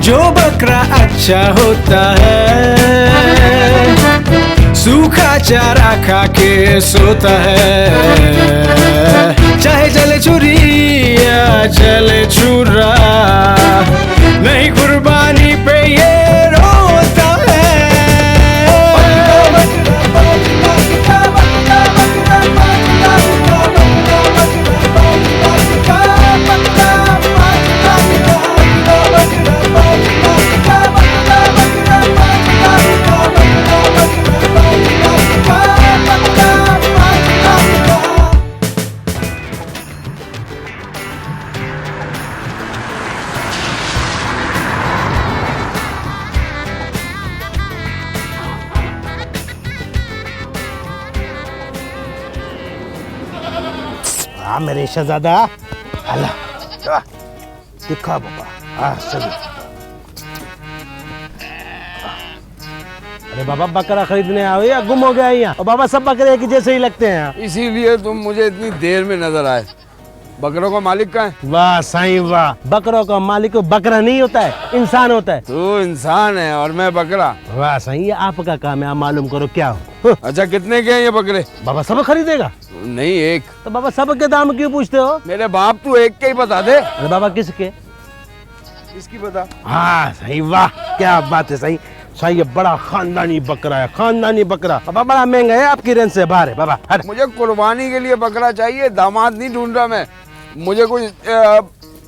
जो बकरा अच्छा होता है सूखा चारा खा के सोता है। चाहे चले छुरी या चले छुरा, नहीं कुर्बानी पे ये रोता है। मेरे शहजादा अल्लाह दिखा बाबा। चलो अरे बाबा बकरा खरीदने आओ या गुम हो गया यहाँ? और बाबा सब बकरे एक जैसे ही लगते हैं, इसीलिए तुम मुझे इतनी देर में नजर आए। बकरों का मालिक कहाँ है? वाह साईं वाह, बकरों का मालिक बकरा नहीं होता है, इंसान होता है। तू इंसान है और मैं बकरा। वाह साईं, ये आपका काम है, आप मालूम करो क्या हो। अच्छा कितने के हैं ये बकरे? बाबा सब खरीदेगा? नहीं एक। तो बाबा सब के दाम क्यों पूछते हो? मेरे बाप तू एक के ही बता दे। अरे बाबा किसके? किसकी बता? हाँ सही, वाह क्या बात है सही। सही ये बड़ा खानदानी बकरा है, खानदानी बकरा। बाबा बड़ा महंगा है, आपकी रेंज से बाहर है बाबा। अरे मुझे कुर्बानी के लिए बकरा चाहिए, दामाद नहीं ढूंढ रहा मैं। मुझे कोई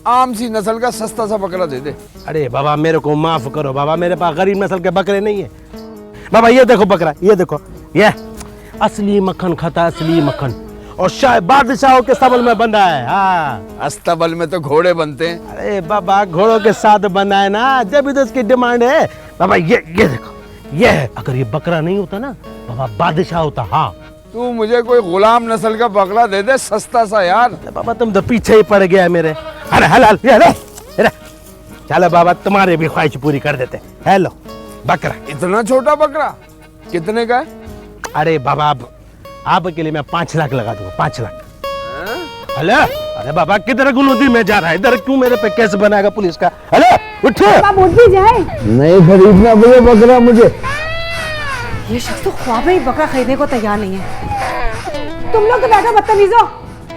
आम सी नस्ल का सस्ता सा बकरा दे दे। अरे बाबा मेरे को माफ करो बाबा, मेरे पास गरीब नस्ल के बकरे नहीं है बाबा। ये देखो बकरा, ये देखो, ये असली मक्खन खाता है, असली मक्खन, और शायद बादशाहों के सबल में बंधा है। हाँ अस्तबल में तो घोड़े बनते हैं। अरे बाबा घोड़ों के साथ बना है ना, जब भी तो इसकी डिमांड है बाबा। ये देखो, ये है। अगर ये बकरा नहीं होता ना बाबा, बादशाह होता। हाँ तू मुझे कोई गुलाम नस्ल का बकरा दे दे, सस्ता सा यार। बाबा तुम तो पीछे ही पड़ गया मेरे। अरे हलाल, चलो बाबा तुम्हारे भी ख्वाहिश पूरी कर देते। हेलो बकरा। इतना छोटा बकरा कितने का है? अरे बाबा आपके लिए मैं 5 लाख लगा दूंगा, 5 लाख। हेलो अरे बाबा किधर गुनूदी में जा रहा है, इधर क्यों मेरे पे केस बनाएगा पुलिस का? हेलो उठो। आप उठ भी जाए। नहीं खरीदना मुझे बकरा। मुझे ये शख्स तो ख्वाब में ही बकरा खरीदने को तैयार नहीं है। तुम लोग तो बैठो बदतमीजो,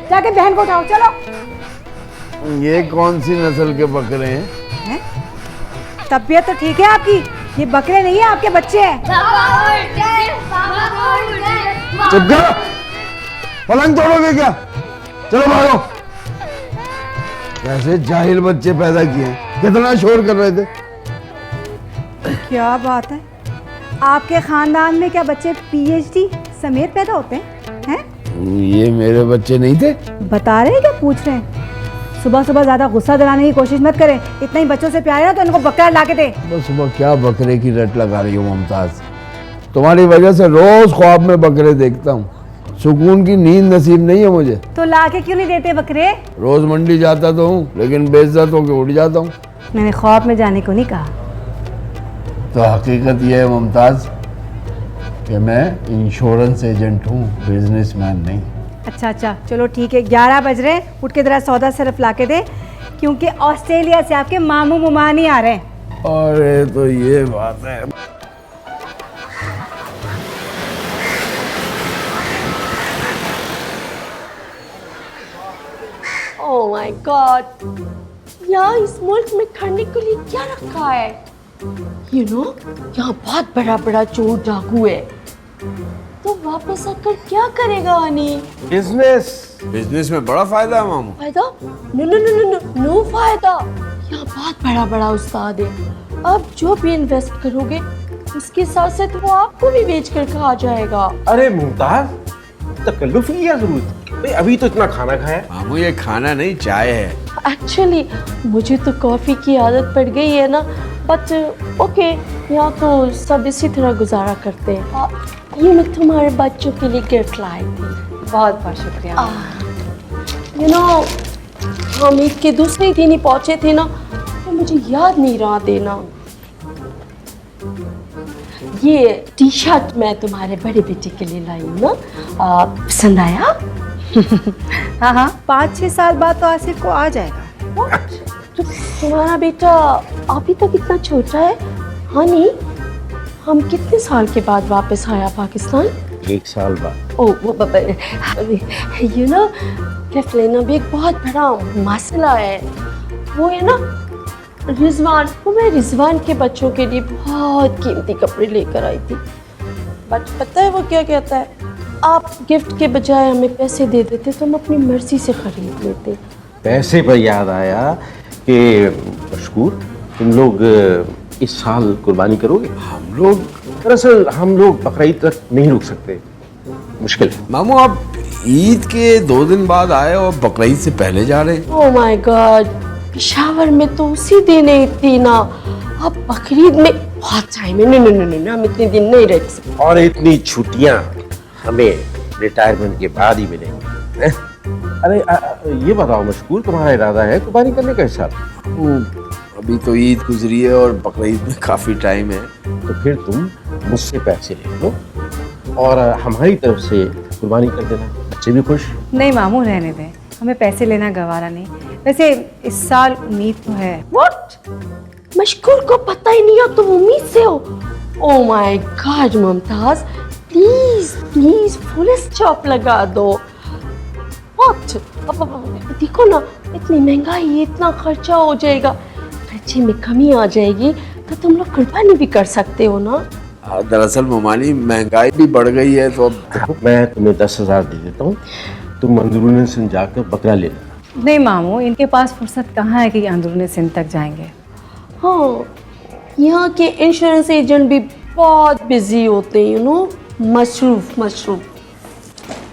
जाके बहन को उठाओ। चलो। ये कौन सी नस्ल के बकरे हैं? तबीयत तो ठीक है आपकी? ये बकरे नहीं है, आपके बच्चे हैं। चुप करो, पलंग तोड़ोगे क्या? चलो भागो। कैसे जाहिल बच्चे पैदा किए, कितना शोर कर रहे थे। क्या बात है, आपके खानदान में क्या बच्चे पीएचडी समेत पैदा होते हैं? ये मेरे बच्चे नहीं थे। बता रहे हैं क्या पूछ रहे हैं? सुबह सुबह ज्यादा गुस्सा दिलाने की कोशिश मत करें। इतना ही बच्चों से प्यार है तो इनको बकरा ला के दे। सुबह क्या बकरे की रट लगा रही हो मुमताज? तुम्हारी वजह से रोज ख्वाब में बकरे देखता हूँ, सुकून की नींद नसीब नहीं है मुझे। तो ला के क्यों नहीं देते बकरे? रोज मंडी जाता तो हूँ, लेकिन बेइज्जत होके उठ जाता हूँ। मैंने ख्वाब में जाने को नहीं कहा। तो हकीकत यह है मुमताज कि मैं इंश्योरेंस एजेंट हूँ, बिजनेसमैन नहीं। अच्छा चलो ठीक है, 11 बज रहे हैं, उठ के जरा सौदा सिर्फ ला के दे, क्योंकि ऑस्ट्रेलिया से आपके मामू मुमानी आ रहे हैं। अरे तो ये बात है। ओह माय गॉड, यहाँ इस मुल्क में करने के लिए क्या रखा है? यू नो, यहाँ बहुत बड़ा बड़ा चोर डाकू है। तो वापस आकर क्या करेगा हनी? बिजनेस में बड़ा फायदा है मामू। फायदा? नो फायदा। यहाँ बहुत बड़ा बड़ा उस्ताद है। आप जो भी इन्वेस्ट करोगे उसके साथ साथ वो आपको भी बेच कर खा जाएगा। अरे मुमताज, तकल्लुफ की क्या जरूरत? भाई अभी तो इतना खाना खाया। मामू ये खाना नहीं, चाय है। एक्चुअली मुझे तो कॉफी की आदत पड़ गई है ना, बट ओके, यहाँ तो सब इसी तरह गुजारा करते हैं। ये मैं तुम्हारे बच्चों के लिए गिफ्ट लाई थी। बहुत बहुत शुक्रिया। यू नो, हम ईद के दूसरे दिन ही पहुंचे थे ना, तो मुझे याद नहीं रहा देना। ये टी शर्ट मैं तुम्हारे बड़े बेटे के लिए लाई हूँ ना, पसंद आया? हाँ 5-6 साल बाद तो आसिफ को आ जाएगा। तो तुम्हारा बेटा अभी तक इतना छोटा है? हाँ नहीं, हम कितने साल के बाद वापस आया पाकिस्तान? 1 साल बाद। ओ वो यू नो गिफ्ट लेना भी एक बहुत बड़ा मसला है। वो है ना रिजवान, वो मैं रिजवान के बच्चों के लिए बहुत कीमती कपड़े लेकर आई थी, बट पता है वो क्या कहता है, आप गिफ्ट के बजाय हमें पैसे दे देते तो हम अपनी मर्जी से खरीद लेते। पैसे पर याद आया कि मशकूर, तुम लोग इस साल कुर्बानी करोगे? हम लोग दरअसल हम लोग बकरीद तक नहीं रुक सकते, मुश्किल है। मामू आप ईद के 2 दिन बाद आए और बकरीद से पहले जा रहे हैं। ओह माय गॉड, पेशावर में तो उसी दिन ईद थी ना, अब बकरीद में बहुत टाइम है। नहीं, हम इतने दिन नहीं रह सकते। और इतनी छुट्टियां हमें रिटायरमेंट के बाद ही मिलेंगी। अरे ये बताओ मशकूर, तुम्हारा इरादा है कुर्बानी करने का इस साल? अभी तो ईद गुजरी है और बकरीद में काफी टाइम है। तो फिर तुम मुझसे पैसे ले लो और हमारी तरफ से कुर्बानी कर देना, बच्चे भी खुश। नहीं मामू, रहने दें, हमें पैसे लेना गवारा नहीं। वैसे इस साल उम्मीद तो है। व्हाट? मशकूर को पता ही नहीं, आप तुम उम्मीद से हो? Oh my God Mumtaz, please full stop लगा दो। व्हाट? अब देखो ना, इतनी महंगाई है, इतना खर्चा हो जाएगा, खर्चे में कमी आ जाएगी तो तुम लोग कुर्बानी भी कर सकते हो ना। दरअसल ममानी महंगाई भी बढ़ गई है तो अब मैं तुम्हें 10,000 दे देता हूँ, तुम अंदरूनी सिंध जाकर बकरा ले लेना। नहीं मामू, इनके पास फुर्सत कहाँ है कि अंदरूनी सिंध तक जाएंगे। हाँ, यहाँ के इंश्योरेंस एजेंट भी बहुत बिजी होते हैं, यू नो, मसरूफ।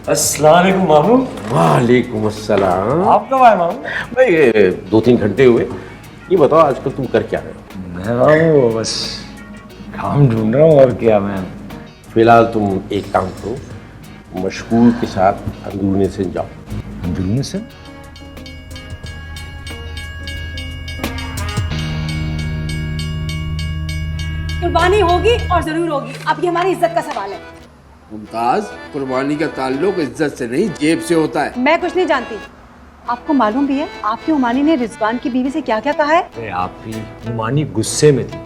अस्सलाम वालेकुम मामू। वालेकुम अस्सलाम। आप कब आए मामू? भाई 2-3 घंटे हुए। ये बताओ आजकल तुम कर क्या रहे हो? मैं मामू बस काम ढूंढ रहा हूँ, और क्या। मैं फिलहाल तुम एक काम करो, मशकूर के साथ अंदरूनी सिंध जाओ। अंदरूनी से कुर्बानी होगी और जरूर होगी, अब ये हमारी इज्जत का सवाल है। मुमताज, कुर्बानी का ताल्लुक इज्जत से नहीं जेब से होता है। मैं कुछ नहीं जानती, आपको मालूम भी है आपकी उमानी ने रिजवान की बीवी से क्या क्या कहा है? अरे आपकी नुमानी गुस्से में थी,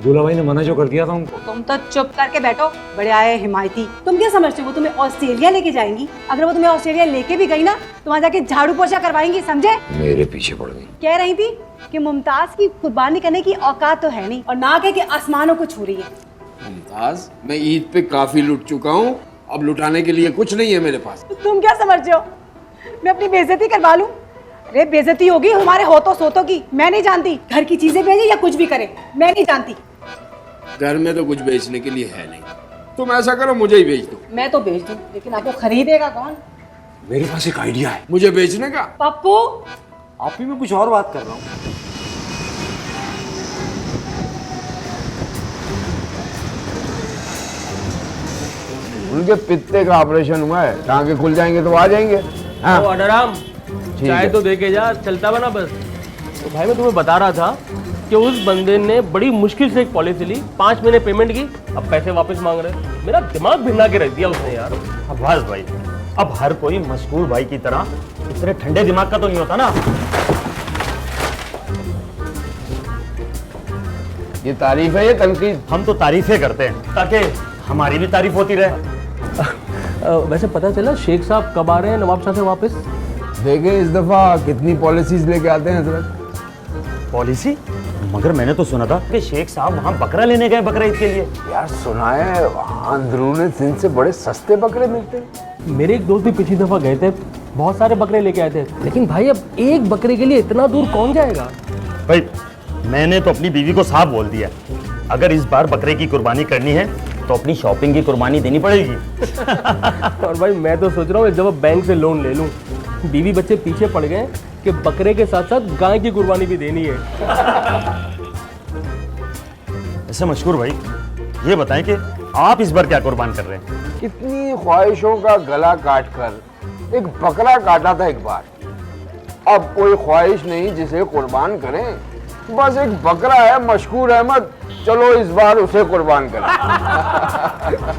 दूल्हा भाई ने मना जो कर दिया था उनको। तुम तो चुप करके बैठो, बड़े आए हिमायती। तुम क्या समझते हो वो तुम्हें ऑस्ट्रेलिया लेके जाएंगी? अगर वो तुम्हें ऑस्ट्रेलिया लेके भी गई ना तो वहाँ जाके झाड़ू पोछा करवाएंगी, समझे? मेरे पीछे पड़ गई। कह रही थी कि मुमताज की कुर्बानी करने की औकात तो है नहीं, और ना कह के आसमानों को छू रही है। मुमताज, मैं ईद पे काफी लुट चुका हूँ, अब लुटाने के लिए कुछ नहीं है मेरे पास। तो तुम क्या समझते हो मैं अपनी बेइज्जती करवा लूं? अरे बेइज्जती होगी हमारे होतों सोतों की, मैं नहीं जानती। घर की चीजें भेजे या कुछ भी करे, मैं नहीं जानती। घर में तो कुछ बेचने के लिए है नहीं, तुम ऐसा करो मुझे ही बेच दो। मैं तो बेच दूं, लेकिन आपको खरीदेगा कौन? मेरे पास एक आइडिया है। मुझे बेचने का? पप्पू, आप ही मैं कुछ और बात कर रहा हूँ। उनके पित्ते का ऑपरेशन हुआ है, टांगे खुल जाएंगे तो आ जाएंगे। हाँ ओ अडराम, ठीक चाय है। तो दे के जा, चलता बना बस। तो भाई मैं तुम्हें बता रहा था कि उस बंदे ने बड़ी मुश्किल से एक पॉलिसी ली, 5 महीने पेमेंट की, अब पैसे वापस मांग रहे। मेरा दिमाग भिन्ना के रख दिया उसने यार। अब्बास भाई, अब हर कोई मशकूर भाई की तरह इतने ठंडे दिमाग का तो नहीं होता ना। ये तारीफ है, ये तनकीद? हम तो तारीफें करते हैं ताकि हमारी भी तारीफ होती रहे। वैसे पता चला शेख साहब कब आ रहे हैं नवाब शाह से वापस? देखें इस दफा कितनी पॉलिसीज लेके आते हैं हजरत। पॉलिसी? मगर मैंने तो सुना था कि शेख साहब वहाँ बकरा लेने गए बकरा ईद के लिए। यार सुना है वहाँ अंदरूनी सिंध से बड़े सस्ते बकरे मिलते हैं। मेरे एक दोस्त भी पिछली दफा गए थे, बहुत सारे बकरे लेके आए थे, लेकिन भाई अब एक बकरे के लिए इतना दूर कौन जाएगा? भाई मैंने तो अपनी बीवी को साफ बोल दिया, अगर इस बार बकरे की कुर्बानी करनी है तो अपनी शॉपिंग की कुर्बानी देनी पड़ेगी। और भाई मैं तो सोच रहा हूँ जब बैंक से लोन ले लूँ। बीवी बच्चे पीछे पड़ गए कि बकरे के साथ साथ गाय की कुर्बानी भी देनी है। ऐसे मशहूर भाई, ये बताएं कि आप इस बार क्या कुर्बान कर रहे हैं? कितनी ख्वाहिशों का गला काट कर एक बकरा काटा था एक बार, अब कोई ख्वाहिश नहीं जिसे कुर्बान करें, बस एक बकरा है मशकूर अहमद, चलो इस बार उसे कुर्बान करें।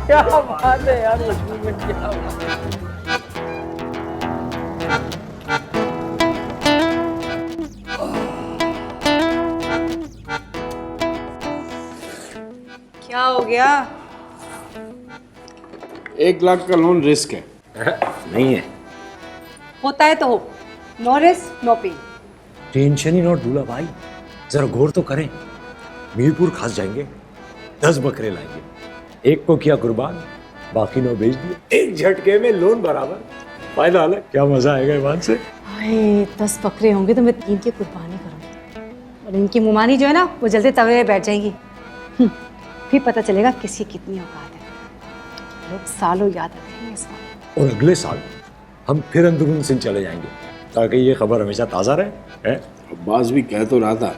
क्या बात है यार, मशहूर में क्या बात है। गया? 1 लाख का लोन रिस्क है। नहीं है, होता है तो हो, no risk no pain. Tension ही नॉट दूल्हा भाई, जरा गौर तो करें। मीरपुर खास जाएंगे, 10 बकरे लाएंगे, एक को किया कुर्बान, बाकी 9 बेच दिए, एक झटके में लोन बराबर। फायदा अलग, क्या मजा आएगा ईमान से। अरे 10 बकरे होंगे तो मैं 3 की कुर्बानी करूँगी और इनकी मुमानी जो है ना वो जल्दी तवे में बैठ जाएंगी। फिर पता चलेगा किसकी कितनी औकात है। लोग सालों याद रखेंगे इस बात। और अगले साल हम फिर अंदरून सिंह चले जाएंगे, ताकि ये खबर हमेशा ताज़ा रहे। है? अब्बास भी कह तो रहा था,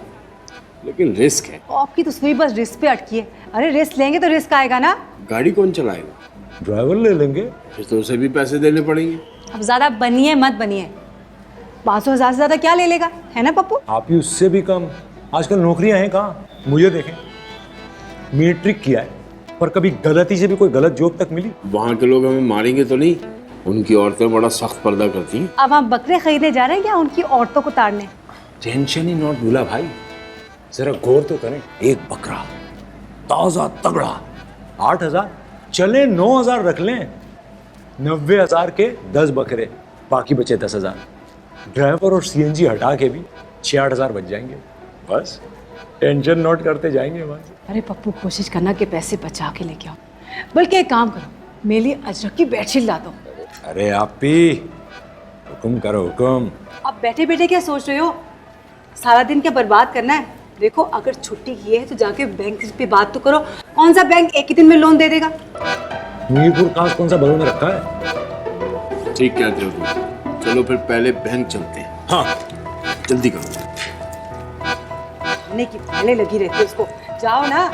लेकिन रिस्क है। आपकी तो सुई बस रिस्क पे अटकी है। अरे रिस्क लेंगे तो रिस्क आएगा ना। गाड़ी कौन चलाएगा? ड्राइवर ले लेंगे। फिर तो उसे भी पैसे देने पड़ेंगे। अब ज्यादा बनिए मत बनिए। 500,000 से ज्यादा क्या ले लेगा, है ना पप्पू? आप ही उससे भी कम। आजकल नौकरियां हैं कहाँ? मुझे देखें, मैट्रिक किया है, पर कभी गलती से भी कोई गलत जॉब तक मिली? वहाँ के लोग हमें मारेंगे तो नहीं? उनकी औरतें बड़ा सख्त पर्दा करती हैं। अब हम बकरे खरीदने जा रहे हैं क्या उनकी औरतों को ताड़ने? टेंशन ही नॉट दूल्हा भाई, जरा गौर तो करें। एक बकरा ताजा तगड़ा 8,000, चले 9,000 रख लें, 90,000 के 10 बकरे, बाकी बचे 10,000। ड्राइवर और सीएनजी हटा के भी 6-8,000 बच जाएंगे। बस टेंशन नोट करते जाएंगे वहां से। अरे पप्पू कोशिश करना कि पैसे बचा के लेके आओ, बल्कि एक काम करो, मेरे लिए अजरक की बेडशीट ला दो। अरे आप ही हुक्म करो हुक्म। अब बैठे बैठे क्या सोच रहे हो? सारा दिन क्या बर्बाद करना है? देखो अगर छुट्टी की है तो जाके बैंक पे बात तो करो। कौन सा बैंक एक ही दिन में लोन दे देगा? मीरपुर खास कौन सा बगल में रखा है? ठीक कहते हो तुम। चलो फिर पहले बैंक चलते हैं। हाँ जल्दी करो। खाने की पहले लगी रहती है उसको। जाओ ना।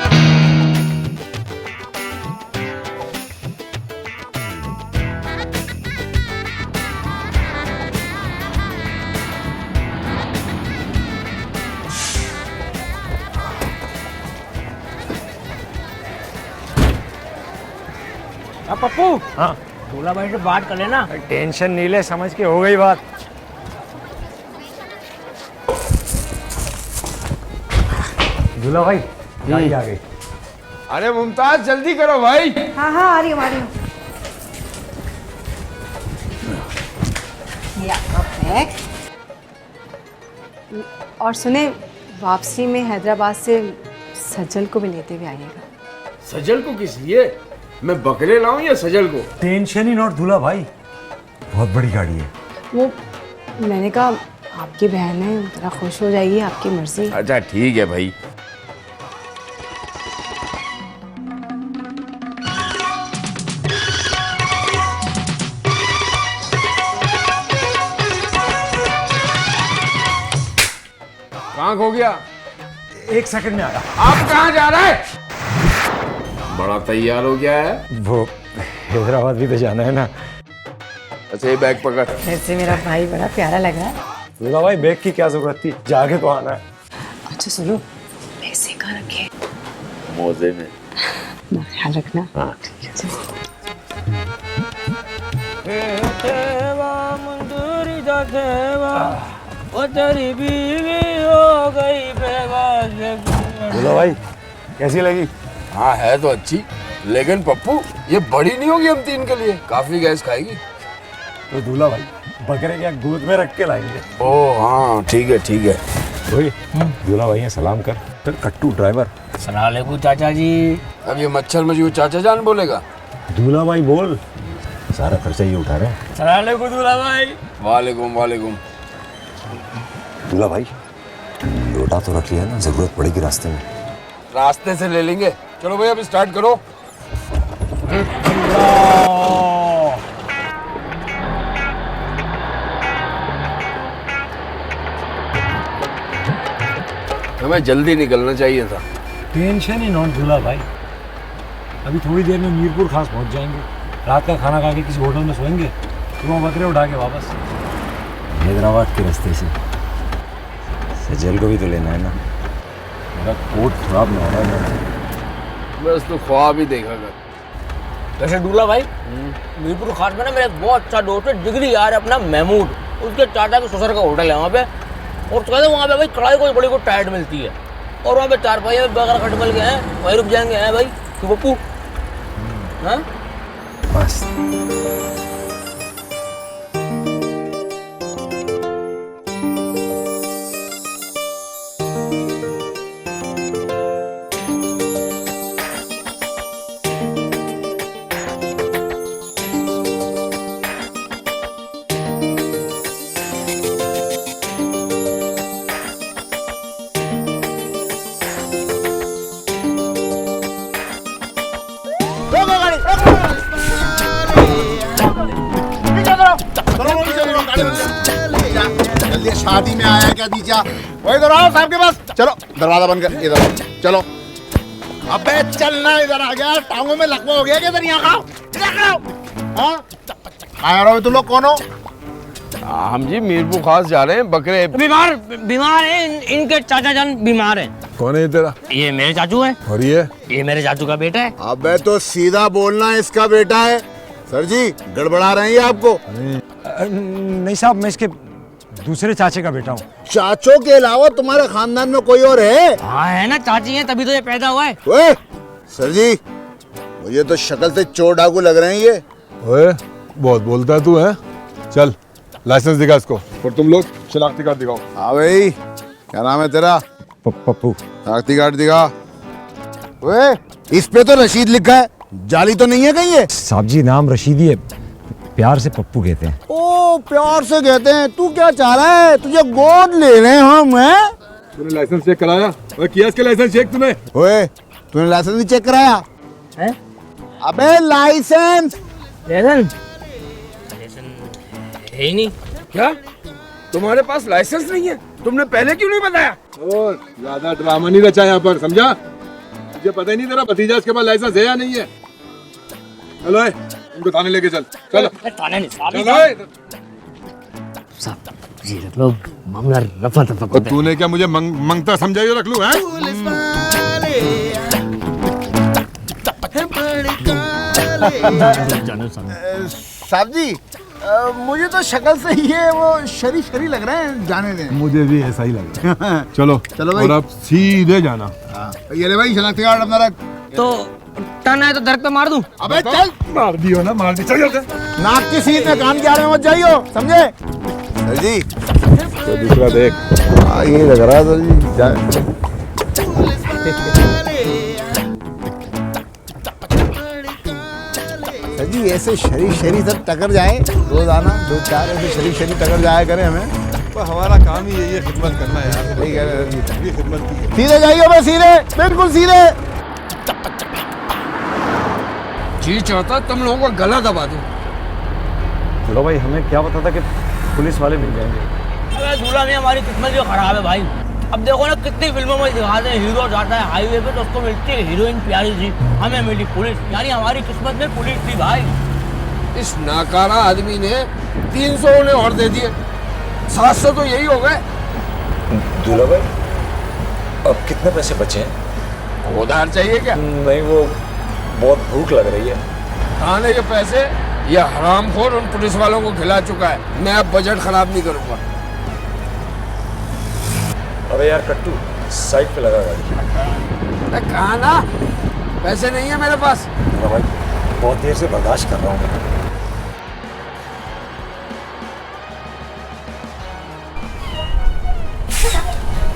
पप्पू, हाँ दूल्हा भाई से बात कर लेना। टेंशन नहीं ले, समझ के हो गई बात। दूल्हा भाई गाड़ी आ गई। अरे मुमताज जल्दी करो भाई। हाँ हाँ आ रही हूँ आ रही हूँ। ये आपका बैग। और सुने, वापसी में हैदराबाद से सज्जल को भी लेते हुए आइएगा। सजल को किस लिए? मैं बकरे लाऊं या सजल को? टेंशन ही नॉट दूल्हा भाई, बहुत बड़ी गाड़ी है। वो मैंने कहा आपकी बहन है, जरा खुश हो जाएगी, आपकी मर्जी। अच्छा ठीक है भाई। कहाँ खो गया? 1 सेकंड में आ रहा। आप कहाँ जा रहे हैं? बड़ा तैयार हो गया है। वो हैदराबाद भी तो जाना है ना। अच्छा ये बैग पकड़। वैसे मेरा भाई बड़ा प्यारा लग रहा है। दूल्हा भाई बैग की क्या जरूरत थी, जाके तो आना है। अच्छा सुनो, पैसे कहाँ रखे? मोजे में। ना ख्याल रखना। हाँ ठीक है। दूल्हा भाई कैसी लगी? हाँ है तो अच्छी, लेकिन पप्पू ये बड़ी नहीं होगी हम 3 के लिए? काफी गैस खाएगी। तो दूल्हा भाई बकरे क्या गोद में रख के लाएंगे? ओह हाँ ठीक है ठीक है। वही दूल्हा भाई सलाम कर। फिर कट्टू ड्राइवर। सलाम अलैकुम चाचा जी। अब ये मच्छर में जो चाचा जान बोलेगा। दूल्हा भाई बोल, सारा खर्चा ये उठा रहे हैं। सलाम अलैकुम दूल्हा भाई। वालेकुम वालेकुम। दूल्हा भाई लोटा तो रख लिया ना, जरूरत पड़ेगी रास्ते में। रास्ते से ले लेंगे। चलो भाई अब स्टार्ट करो। हमें जल्दी निकलना चाहिए था। टेंशन ही नॉट दूल्हा भाई, अभी थोड़ी देर में मीरपुर खास पहुंच जाएंगे। रात का खाना खा के किसी होटल में सोएंगे, तो वहाँ बकरे उठा के वापस हैदराबाद के रास्ते से। सजल को भी तो लेना है ना, मेरा कोट खराब ना हो रहा है। बस तो ख्वाब ही देखा कर। वैसे दूल्हा भाई, मीरपुर खास में ना मेरा एक बहुत अच्छा दोस्त है, डिग्री यार अपना महमूद, उसके चाचा के ससुर का होटल है वहाँ पे। और तो कहते वहाँ पे भाई कढ़ाई कोई बड़ी को टाइट मिलती है, और वहाँ पे 4 पहिए बगैर खट मिल गए हैं, वहीं रुक जाएंगे हैं भाई। तू पप्पू हाँ मस्त। जल्दी शादी में आया क्या दीजा? वही इधर आओ साहब के पास। चलो दरवाजा बंद कर, इधर आओ। चलो अबे चलना, इधर आ गया, टांगों में लकवा हो गया क्या? इधर यहाँ खाओ, इधर खाओ। हाँ आ रहा हो तुम लोग, कौन हो? हम जी मीरपुर खास जा रहे हैं, बकरे बीमार है, इनके चाचा जान बीमार हैं। कौन है तेरा? ये मेरे चाचू हैं। और ये मेरे चाचू का बेटा है। अबे तो सीधा बोलना, इसका बेटा है। सर जी गड़बड़ा रहे हैं ये आपको? नहीं साहब, मैं इसके दूसरे चाचे का बेटा हूँ। चाचों के अलावा तुम्हारे खानदान में कोई और है? हाँ है ना, चाची है, तभी तो ये पैदा हुआ है। ओए सर जी, मुझे तो शक्ल से चोर डाकू लग रहे हैं ये। ओए बहुत बोलता है तू है। चल लाइसेंस दिखा इसको, और तुम लोग शनाख्ती कार्ड दिखाओ। हाँ भाई, क्या नाम है तेरा? पप्पू। शनाख्ती कार्ड दिखा। ओए इस पे तो रशीद लिखा है, जाली तो नहीं है कहीं ये? साहब जी नाम रशीदी है, प्यार से पप्पू कहते हैं। ओ प्यार से कहते हैं। तू क्या चाह रहा है? तुझे गोद ले रहे हैं हम, हैं? तूने लाइसेंस चेक कराया? और किया इसके लाइसेंस चेक तूने? ओए तूने लाइसेंस नहीं चेक कराया? हैं? अबे लाइसेंस है ही नहीं। क्या तुम्हारे पास लाइसेंस नहीं है? तुमने पहले क्यों नहीं बताया? और ज्यादा ड्रामा नहीं रचा यहाँ पर, समझा? मुझे पता ही नहीं तेरा भतीजा इसके पास लाइसेंस है या नहीं है। चलो इनको थाने लेके चल। चलो थाने नहीं चलो। जी रख लो, मामला रफा दफा और तूने क्या मुझे मंगता समझा ये रख लूं? साहब जी मुझे तो शक्ल से ये वो शरी शरी लग रहे हैं, जाने दें। मुझे भी ऐसा ही लग रहा है। चलो चलो भाई। और अब सीधे जाना। ये ले भाई शनाख्ती कार्ड अपना रख। तो टर्न है तो दरख्त पे मार दूं? अबे चल, मार दियो ना, मार दी। चल जल्दी। नाक की सीध में कान के आड़े में मत जाइयो, समझे? सर जी तो दूसरा देख। ये लग रहा है सर जी। सर जी ऐसे शरीफ शरीफ सब टकर जाए रोजाना, 2-4 ऐसे शरीफ शरीफ टकर जाया करें हमें। तो हमारा काम ही यही है, खिदमत करना है यार। सही कह रहे हैं सर जी। ये खिदमत की है। सीधे जाइए बस, सीधे, बिल्कुल सीधे। जी चाहता तुम लोगों का गला दबा दूं। चलो भाई, हमें क्या पता था कि पुलिस वाले मिल जाएंगे। अरे दूल्हा में हमारी किस्मत जो खराब है भाई। अब देखो ना कितनी फिल्मों में दिखाते हैं, हीरो जाता है हाईवे पे तो उसको मिलती है हीरोइन प्यारी सी, हमें मिली पुलिस। यानी हमारी किस्मत में पुलिस थी भाई। इस नाकारा आदमी ने 300 उन्हें और दे दिए, 700 तो यही हो गए। दूल्हा भाई अब कितने पैसे बचे हैं? उधार चाहिए क्या? नहीं, वो बहुत भूख लग रही है। खाने के पैसे ये हरामखोर उन पुलिस वालों को खिला चुका है। मैं अब बजट खराब नहीं करूंगा। अबे यार कट्टू, साइड पे लगा गाड़ी। कहा ना पैसे नहीं है मेरे पास। दूल्हा भाई बहुत देर से बर्दाश्त कर रहा हूँ मैं।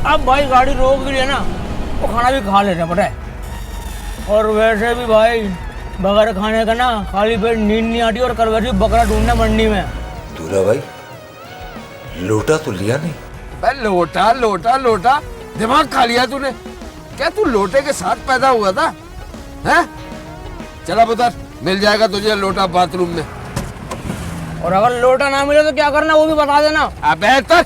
अब भाई गाड़ी रोक भी है ना तो खाना भी खा लेना पड़ा है। और वैसे भी भाई बगैर खाने का ना खाली पेट नींद नहीं आती, और कल वैसे बकरा ढूंढना मंडी में। दूल्हा भाई लोटा तो लिया नहीं? अरे लोटा लोटा लोटा, दिमाग खा लिया तूने क्या? तू लोटे के साथ पैदा हुआ था हैं? चला पुत्र, मिल जाएगा तुझे लोटा बाथरूम में। और अगर लोटा ना मिले तो क्या करना वो भी बता देना। अबे तक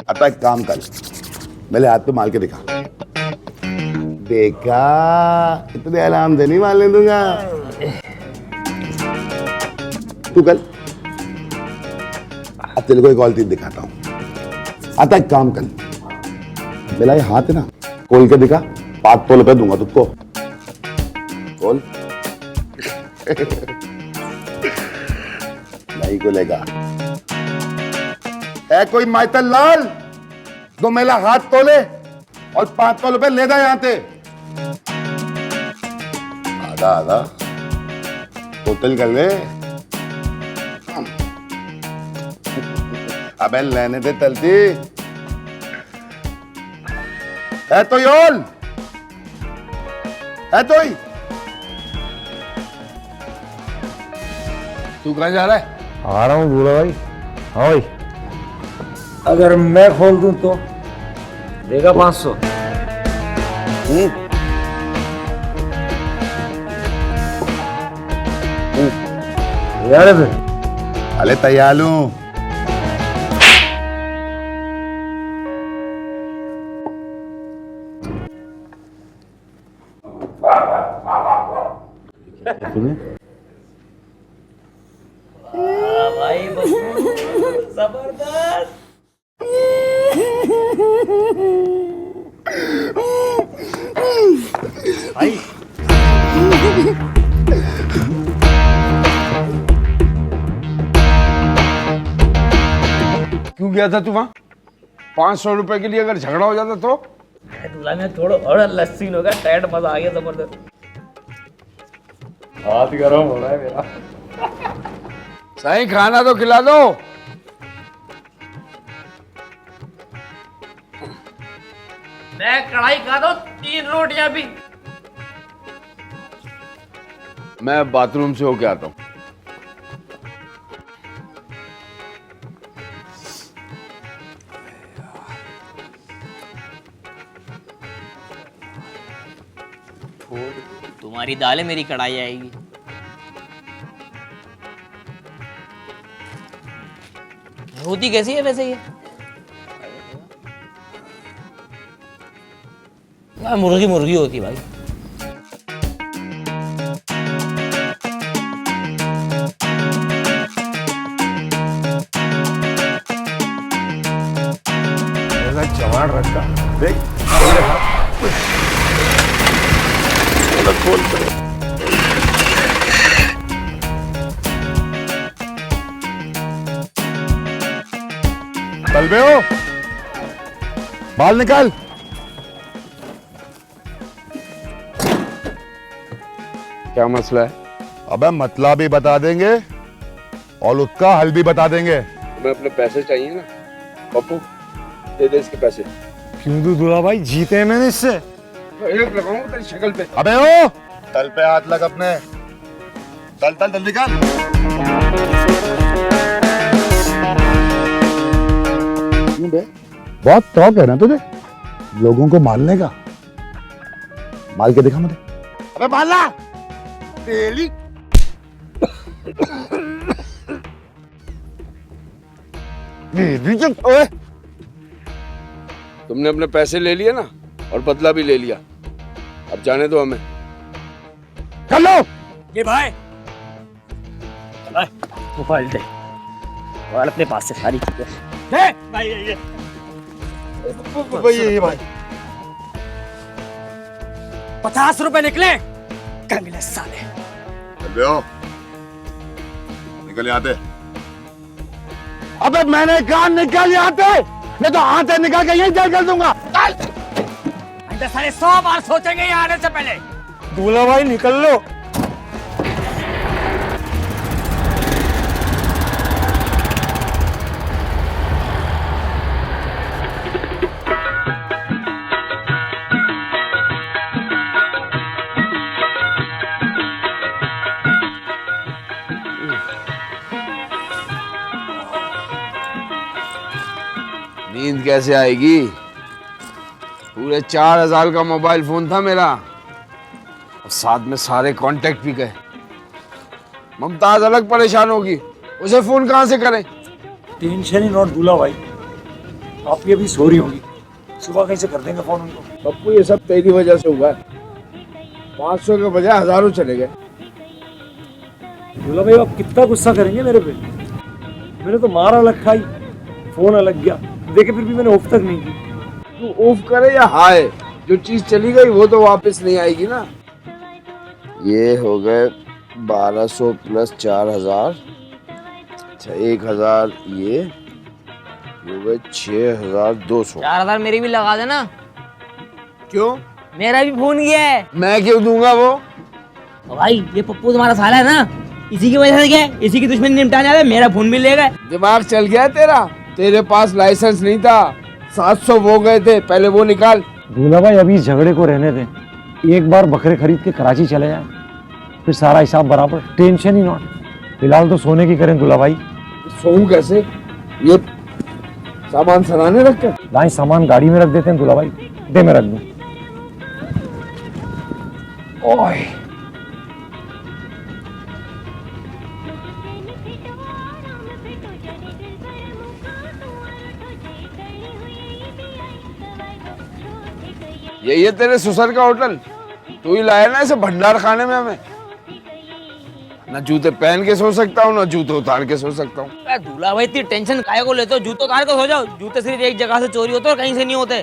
अब एक काम कर, मेरे हाथ पे मार के दिखा। देखा, इतने आराम से नहीं मारने दूंगा। तू कल, अब तेरे को एक और चीज दिखाता हूं। आता एक काम कर, मेरा ये हाथ है ना, खोल के दिखा, 5 तोले पे दूंगा तुझको। खोल। नहीं खोलेगा। है कोई माइतल लाल तो मेरा हाथ तोले? और 500 रुपए ले दे यहाँ से। आधा आधा टोटल कर ले। अबे लेने दे तलती है तो योल है तो ही। तू कहाँ जा रहा है? आ रहा हूँ दूल्हा भाई। हाँ भाई, अगर मैं खोल दूं तो देगा 500। यार है फिर। अरे तैयार हूँ। भाई जबरदस्त। भाई क्यों गया था तू वहां? 500 रुपए के लिए अगर झगड़ा हो जाता तो? दूल्हा में थोड़ा और लस्सी होगा, टाइट मजा आ गया जबरदस्त। हाथ गर्म हो रहा है मेरा। सही खाना तो खिला दो। मैं कढ़ाई खा दो, 3 रोटियां भी। मैं बाथरूम से होके आता हूँ। तुम्हारी दाल है, मेरी कढ़ाई आएगी। होती कैसी है वैसे ये? मुर्गी मुर्गी होती भाई। ऐसा जवान रखा देख। खोल कर बलबे हो, बाल निकाल। क्या मसला है? अबे मतला भी बता देंगे और उसका हल भी बता देंगे। मैं अपने पैसे चाहिए ना पप्पू, दे दे इसके पैसे। क्यों दूं दूल्हा भाई, जीते हैं मैंने इससे। एक लगाऊंगा तेरी शक्ल पे। अबे ओ, तल पे हाथ लग अपने। तल तल जल्दी कर। क्यों बे? बहुत शौक है ना तुझे लोगों को मारने का? मार के दिखा मुझे। अबे मारना तेली। ओए, तुमने अपने पैसे ले लिए ना और बदला भी ले लिया। अब जाने दो हमें। कर लो। ये भाई मोबाइल दे, मोबाइल अपने पास से सारी चीजें दे भाई। ये भाई 50 रुपए निकले कंगले साले। निकल आते। अबे मैंने कहा निकल आते, नहीं तो आते निकल के यही जेल कर दूंगा। साले 100 बार सोचेंगे यहाँ आने से पहले। दूल्हा भाई निकल लो। नींद कैसे आएगी? पूरे 4000 का मोबाइल फोन था मेरा और साथ में सारे कांटेक्ट भी गए। मुमताज अलग परेशान होगी, उसे फोन कहां से करें? टेंशन ही नॉट दूल्हा भाई, आपकी अभी सो रही होंगी, सुबह कैसे कर देंगे फोन उनको। पप्पू ये सब तेरी वजह से हुआ है। 500 के बजाय हजारों चले गए। दूल्हा भाई आप कितना गुस्सा करेंगे मेरे पे? मैंने तो मारा अलग खाई, फोन अलग गया, देखे फिर भी मैंने ऑफ तक नहीं की। तू ऑफ करे या हाय, जो चीज चली गई वो तो वापस नहीं आएगी ना। ये हो गए 1200 प्लस 4000, अच्छा 1000, ये हो गए 6200। 4000 मेरी भी लगा देना। क्यों? मेरा भी फोन गया है। मैं क्यों दूंगा वो? भाई ये पप्पू तुम्हारा साला है ना, इसी की वजह से क्या है, इसी की दुश्मनी निपटाने आया, मेरा फोन भी ले गए। दिमाग चल गया तेरा? तेरे पास लाइसेंस नहीं था, 700 वो गए थे, पहले वो निकाल। दूल्हा भाई अभी इस झगड़े को रहने दें, एक बार बकरे खरीद के कराची चले जाए, फिर सारा हिसाब बराबर, टेंशन ही नॉट। फिलहाल तो सोने की करें दूल्हा भाई। सोऊं कैसे? ये सामान सराने रख कर लाए सामान गाड़ी में रख देते हैं दूल्हा भाई, दे मैं रख दूं। ओए ये तेरे ससुर का होटल? तू ही लाया ना इसे भंडार खाने में हमें। ना जूते पहन के सो सकता हूँ, ना जूते उतार के सो सकता हूँ। दूल्हा भाई इतनी टेंशन काहे को लेते हो? जूते उतार के सो जाओ। जूते सिर्फ एक जगह से चोरी होते और कहीं से नहीं होते।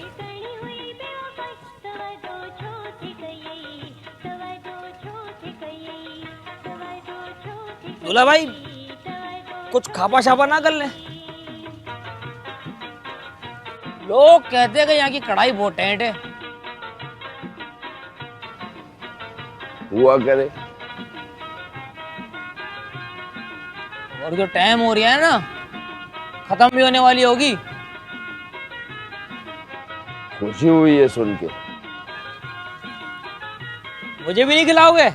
दूल्हा भाई कुछ खापा छापा ना कर ले। लोग कहते हैं कि यहाँ की कढ़ाई बहुत टेंट है। हुआ करे। और जो टाइम हो रहा है ना, खत्म भी होने वाली होगी। खुशी हुई है सुन के। मुझे भी नहीं खिलाओगे?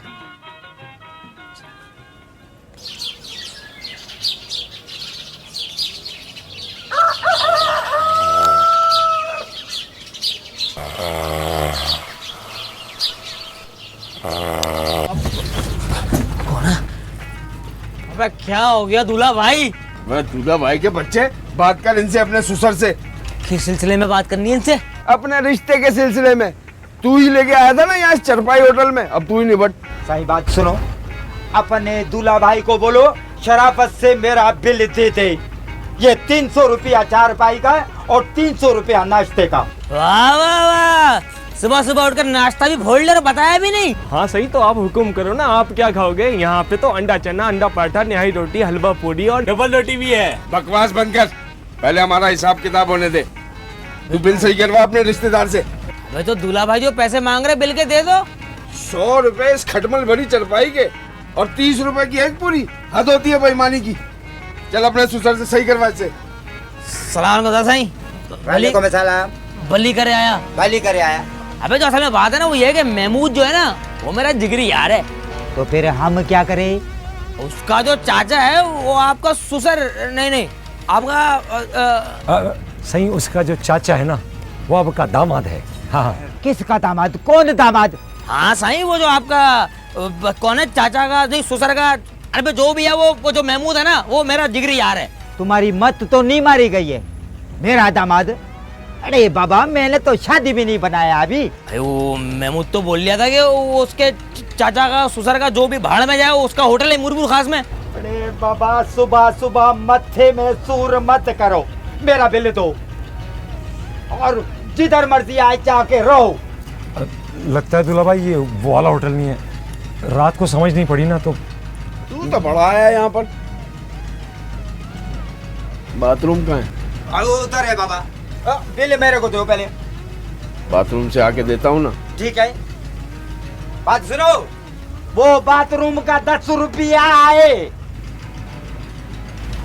अबे क्या हो गया दूल्हा भाई? मैं दूल्हा भाई के बच्चे, बात कर इनसे, अपने ससुर से। किस सिलसिले में बात करनी है इनसे? अपने रिश्ते के सिलसिले में। तू ही लेके आया था ना यहाँ चरपाई होटल में, अब तू ही निबट। सही बात सुनो, अपने दूल्हा भाई को बोलो शराफत से मेरा बिल दे दे। ये 300 रुपया चारपाई का और 300 रुपया नाश्ते का। वाह वाह वाह, सुबह सुबह उठकर नाश्ता भी फोड़ ले और बताया भी नहीं। हाँ सही, तो आप हुक्म करो ना, आप क्या खाओगे? यहाँ पे तो अंडा चना, अंडा पराठा, निहारी रोटी, हलवा पूरी और डबल रोटी भी है। बकवास बंद कर, पहले हमारा हिसाब किताब होने दे। तू बिल सही करवा अपने रिश्तेदार से। भाई तो दूल्हा भाई जो पैसे मांग रहे बिल के दे दो। 100 रुपए इस खटमल भरी चरपाई के और 30 रुपए की एक पूरी, हद होती है बेईमानी की। चल अपने ससुर से सही करवा इसे। सलाम सही वालेकुम सलाम। बली करे आया। बली करे आया। अबे जो असल में बात है ना वो ये है कि महमूद जो है ना वो मेरा जिगरी यार है। तो फिर हम क्या करें? उसका जो चाचा है वो आपका ससुर, नहीं आपका सही, उसका जो चाचा है ना वो आपका दामाद है। हाँ। किसका दामाद? कौन दामाद? हाँ सही, वो जो आपका कौन है, चाचा का नहीं ससुर का, अरे जो भी है वो जो महमूद है ना वो मेरा जिगरी यार है। तुम्हारी मत तो नहीं मारी गई है? मेरा दामाद? अरे बाबा मैंने तो शादी भी नहीं बनाया अभी। वो महमूद तो बोल लिया था कि वो उसके चाचा का ससुर का जो भी भाड़ में जाए उसका होटल है मुरमुर खास में। अरे बाबा सुबह सुबह मत्थे में सूर मत करो, मेरा बिल दो और जिधर मर्जी आए जाके रहो। लगता है दूल्हा भाई ये वो वाला होटल नहीं है, रात को समझ नहीं पड़ी ना तो। तू तो बड़ा आया यहाँ पर। बाथरूम कहाँ है? उधर है बाबा। बिल मेरे को दो पहले। बाथरूम से आके देता हूँ ना। ठीक है, बात सुनो, वो बाथरूम का 10 रुपया आए।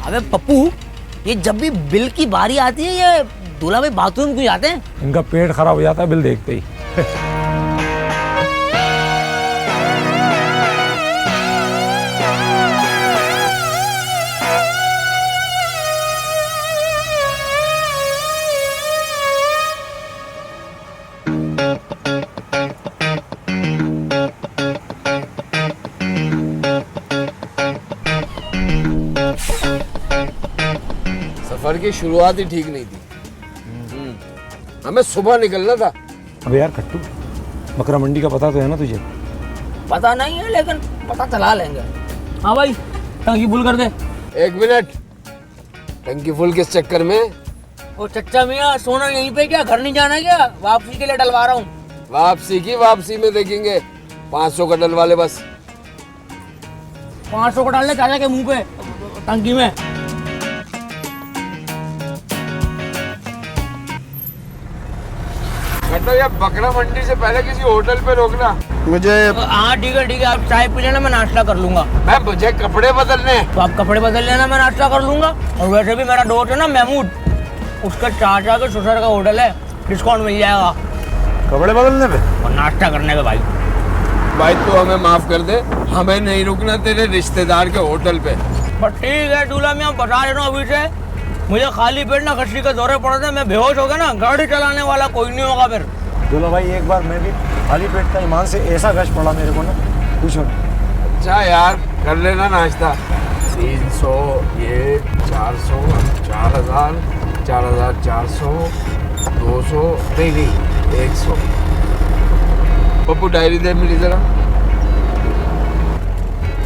अबे पप्पू, ये जब भी बिल की बारी आती है ये दूल्हा भाई बाथरूम क्यों जाते हैं? इनका पेट खराब हो जाता है बिल देखते ही। सफर की शुरुआत ही ठीक नहीं थी। हमें सुबह निकलना था। अबे यार कट्टू, बकरा मंडी का पता तो है ना तुझे? पता नहीं है लेकिन पता चला लेंगे। हाँ भाई टंकी फुल कर दे। 1 मिनट, टंकी फुल किस चक्कर में? वो चच्चा मियाँ सोना यहीं पे क्या, घर नहीं जाना क्या? वापसी के लिए डलवा रहा हूँ। वापसी की वापसी में देखेंगे, 500 का डलवा ले बस। 500 को डाल ले चाचा के मुंह पे टंकी में। तो ये बकरा मंडी से पहले किसी होटल पे रोकना मुझे। हाँ ठीक है, आप चाय पी लेना, मैं नाश्ता कर लूंगा। मैं मुझे कपड़े बदलने। तो आप कपड़े बदल लेना, मैं नाश्ता कर लूंगा। और वैसे भी मेरा दोस्त है ना महमूद, उसका चाचा के ससुर का होटल है, डिस्काउंट मिल जाएगा कपड़े बदलने पे और नाश्ता करने पे। भाई तो हमें माफ कर दे, हमें नहीं रुकना तेरे रिश्तेदार के होटल पे। पर ठीक है दूल्हा, मैं बता रहा हूँ अभी से, मुझे खाली पेट ना खस्सी के दौरे पड़े थे, मैं बेहोश हो गया ना, गाड़ी चलाने वाला कोई नहीं होगा फिर। दूल्हा भाई एक बार मैं भी खाली पेट था, ईमान से ऐसा गश पड़ा मेरे को ना, पूछो। अच्छा यार कर लेना नाश्ता। 300, ये 400, 4000, 4400, 200, नहीं 100। पप्पू डायरी दे मेरी जरा।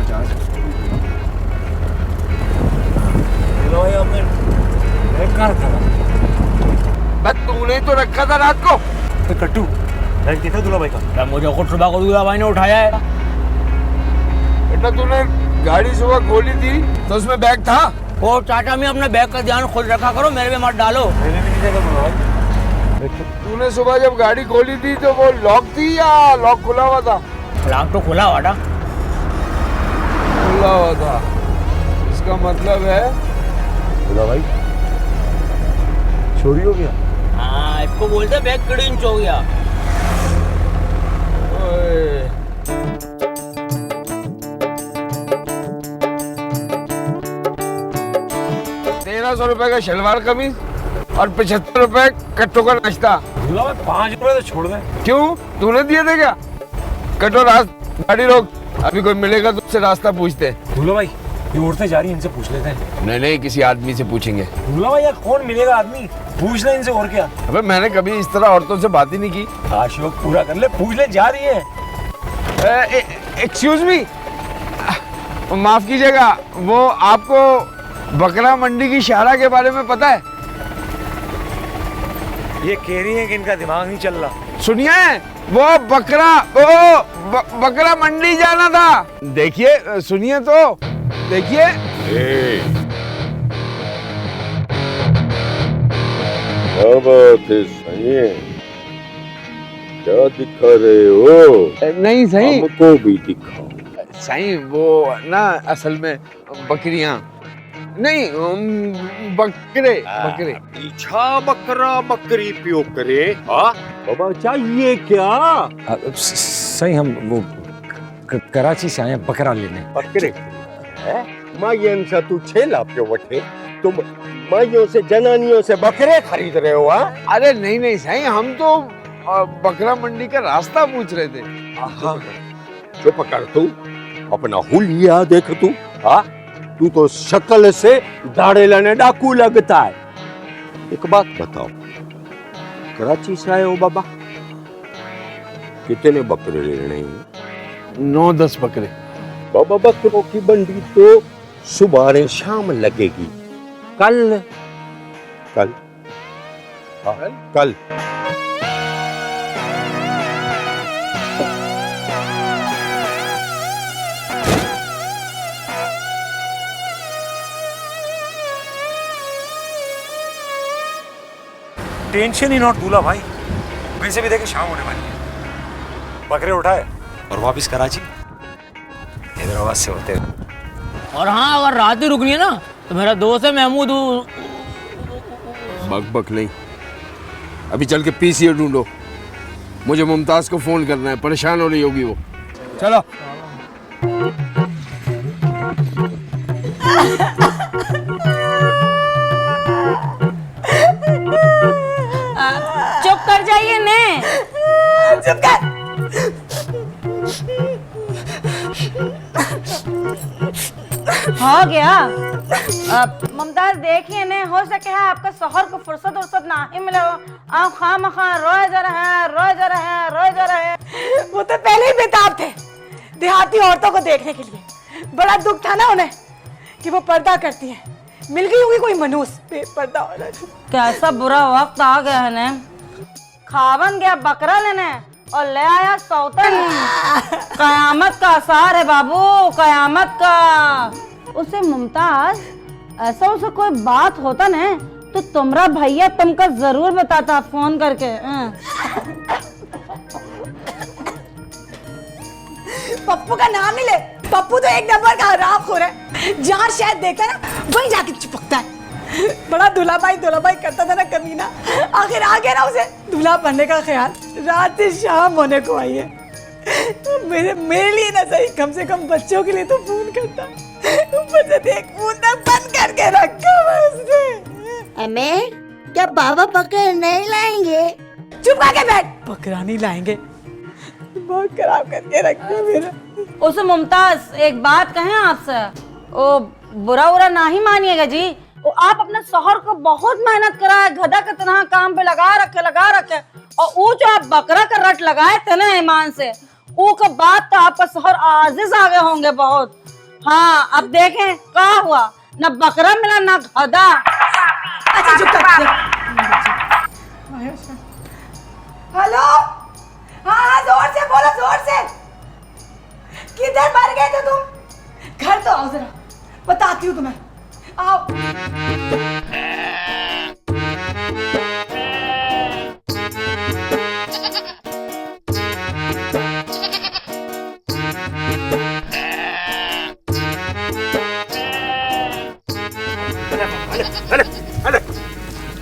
50। तूने तो रखा था रात को। तो कट्टू बैग देखा दूल्हा भाई का? मुझे खुद सुबह को दूल्हा भाई ने उठाया है। बेटा तूने गाड़ी सुबह खोली थी तो उसमें बैग था? ओ चाचा, मैं अपने बैग का ध्यान खुद रखा करो, मेरे पे मत डालो। मैंने भी नहीं देखा दूल्हा भाई। तूने सुबह जब गाड़ी खोली थी तो वो लॉक थी या लॉक खुला हुआ था? लॉक तो खुला हुआ था। खुला हुआ था, इसका मतलब है दूल्हा भाई चोरी हो गया। हाँ, इसको बोलते बैग क्लींच हो गया। 1300 रुपए का शलवार कमीज और 75 रुपए कट्टो का नाश्ता। 5 रुपए तो छोड़ दे। क्यों, तूने दिए थे क्या? कट्टो गाड़ी रोक, अभी कोई मिलेगा तो उससे रास्ता पूछते हैं। दूल्हा भाई ये औरतें जा रही हैं, इनसे पूछ लेते हैं। नहीं किसी आदमी से पूछेंगे। दूल्हा भाई यार कौन मिलेगा आदमी, पूछ ले इनसे और क्या। अबे मैंने कभी इस तरह औरतों से बात ही नहीं की। हाँ शौक पूरा कर ले, पूछ ले, जा रही है। एक्सक्यूज मी, माफ कीजिएगा, वो आपको बकरा मंडी की शाहरा के बारे में पता है? ये कह रही है कि इनका दिमाग नहीं चल रहा। सुनिए, वो बकरा मंडी जाना था। देखिए सुनिए तो देखिए। क्या बात है सही, क्या दिखा रहे हो? नहीं सही, हमको भी दिखाओ। सही वो ना असल में बकरियां नहीं, बकरे। पीछा बकरा बकरी पियो करे। बाबा चाहिए क्या? सही हम वो कराची से आए बकरा लेने। बकरे मायन से तू छेला पियो वठे, तुम माइयों से जनानियों से बकरे खरीद रहे हो? अरे नहीं सही, हम तो बकरा मंडी का रास्ता पूछ रहे थे। चुप कर तू, अपना हुलिया देख तू। तू तो शक्ल से दाढ़े लाने डाकू लगता है। एक बात बताओ, कराची से आए हो बाबा, कितने बकरे लेने हैं? 9-10 बकरे। बाबा बकरों की मंडी तो सुबह शाम लगेगी। कल कल कल टेंशन ही नॉट दूल्हा भाई, वैसे भी देखे शाम होने वाली है, बकरे उठाए और वापस कराची हैदराबाद से होते हैं। और हाँ, अगर रात ही रुकनी है ना तो मेरा दोस्त है महमूद। बक नहीं, अभी चल के पीसीए ढूंढो, मुझे मुमताज को फोन करना है, परेशान हो रही होगी वो। चलो। चुप कर जाइए ने। चुप कर। हो गया। मुमताज देखिए ने, हो सके है आपका शोहर को फुर्सत उर्सत ना ही मिले, आप खामखा रोए जा रहे हैं। वो तो पहले ही बेताब थे देहाती औरतों को देखने के लिए। बड़ा दुख था ना उन्हें कि वो पर्दा करती है, मिल गई होगी कोई मनूस बेपर्दा औरत। कैसा बुरा वक्त आ गया है ने, खावन गया बकरा लेने और ले आया सौतन। कयामत का आसार है बाबू, कयामत का। उसे मुमताज, ऐसा उसे कोई बात होता न तो तुम्हारा भैया तुमको जरूर बताता फोन करके। पप्पू का नाम ही ले, पप्पू तो एक नंबर का हरामखोर है। जहाँ शायद देखता ना वहीं जाके चिपकता है। बड़ा दूल्हा भाई करता था ना कमीना, आखिर आ गया ना उसे दूल्हा बनने का ख्याल। रात से शाम होने को आई है, मेरे लिए ना सही, कम से कम बच्चों के लिए तो फोन करता। ऊपर से देख फोन तक बंद करके रखा हुआ उसने। अम्मी क्या बाबा बकरा नहीं लाएंगे? चुप करके बैठ, बकरा नहीं लाएंगे, बहुत खराब करके रखा मेरा। उसे मुमताज एक बात कहें आपसे, ओ बुरा ना ही मानिएगा जी, वो आप अपने शौहर को बहुत मेहनत कराए, गधा के तरह काम पे लगा रखे, और वो जो आप बकरा का रट लगाए थे ना ईमान से, वो के बाद तो आपका शौहर आजिज आगे होंगे बहुत। हाँ अब देखें क्या हुआ, ना बकरा मिला ना गधा। अच्छा चुप कर। हेलो, हाँ जोर से बोलो, जोर से। किधर मर गए थे तुम? घर तो आओ जरा, बताती हूँ तुम्हें, आओ।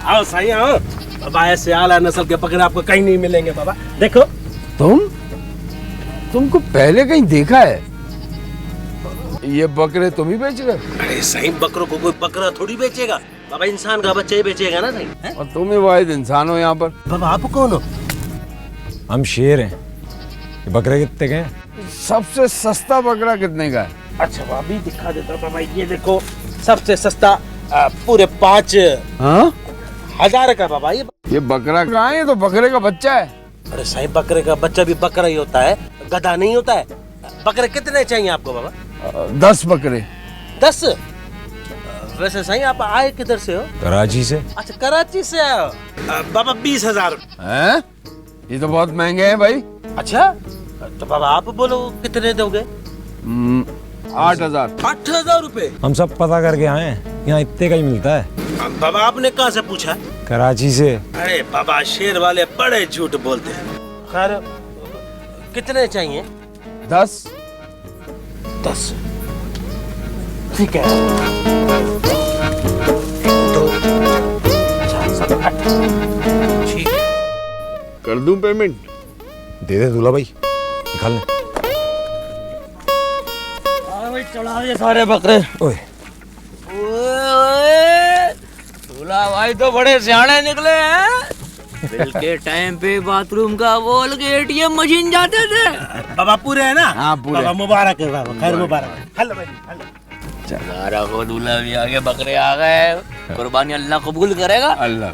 आओ साईं आओ, बाबा ऐसे आला नस्ल के बकरे आपको कहीं नहीं मिलेंगे बाबा। देखो तुमको पहले कहीं देखा है? ये बकरे तुम ही बेच रहे? अरे साईं बकरों को कोई बकरा थोड़ी बेचेगा बाबा, इंसान का बच्चा ही बेचेगा ना साईं। और तुम ही वाहिद इंसान हो यहाँ पर। बाबा आप कौन हो? हम शेर हैं। ये बकरे कितने के हैं? सबसे सस्ता बकरा कितने का है? अच्छा बाबा भी दिखा देता बाबा, ये देखो सबसे सस्ता पूरे 5,000 का बाबा। ये बकरा कहाँ है? ये तो बकरे का बच्चा है। अरे साईं बकरे का बच्चा भी बकरा ही होता है, गधा नहीं होता है। बकरे कितने चाहिए आपको बाबा? 10 बकरे। 10? वैसे साईं आप आए किधर से हो? कराची से। अच्छा कराची से आए हो बाबा। 20,000 हैं? ये तो बहुत महंगे हैं भाई। अच्छा तो बाबा आप बोलो कितने दोगे? 8,000। 8,000 रुपए? हम सब पता करके आए हैं, यहाँ इतने का ही मिलता है। बाबा आपने कहाँ से पूछा? कराची से। अरे बाबा शेर वाले बड़े झूठ बोलते हैं। खैर कितने चाहिए? 10। 10 ठीक है। 2 4 7 8 ठीक है। कर दूं पेमेंट? दे दे दूल्हा भाई, निकाल ले। भाई चढ़ा दे सारे बकरे। ओए दूल्हा भाई तो बड़े सियाने निकले हैं। बिल के टाइम पे बाथरूम का वॉल के एटीएम मशीन जाते थे। बाबा पूरे है ना? हाँ पूरे। बाबा मुबारक है बाबा, खैर मुबारक। हेलो भाई हेलो। मुबारक हो, दूल्हा भी आ गया, बकरे आ गए, कुर्बानी अल्लाह कबूल करेगा। अल्लाह।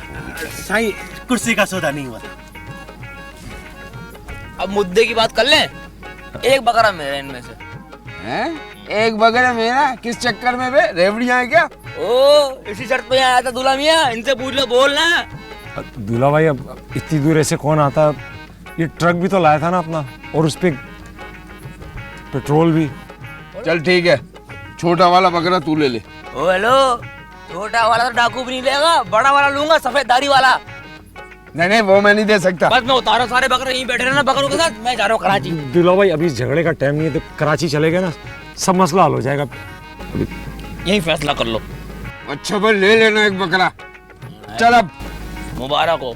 साईं कुर्सी का सौदा नहीं हुआ। अब मुद्दे की बात कर लें। एक बकरा मेरा इनमें से। हैं? एक बकरा मेरा? किस चक्कर में बे? रेवड़ियां हैं क्या? ओ इसी शर्त पे आया था दूल्हा मियां, इनसे पूछ लो, बोलना। दूल्हा भाई अब इतनी दूर ऐसे कौन आता? ये ट्रक भी तो लाया था ना अपना, और उस पे पेट्रोल भी। चल ठीक है, छोटा वाला बकरा तू ले ले। ओ हेलो, छोटा वाला तो डाकू भी नहीं लेगा, बड़ा वाला लूंगा, सफेद दाढ़ी वाला। नहीं वो मैं नहीं दे सकता। बस मैं उतारो, सारे बकरे यहीं बैठे रहना बकरों के साथ, मैं जा रहा हूँ कराची। दूल्हा भाई अभी झगड़े का टाइम नहीं है, तो कराची चले गए ना सब मसला हल हो जाएगा। यही फैसला कर लो। अच्छा भाई ले लेना एक बकरा। चल अब मुबारक हो।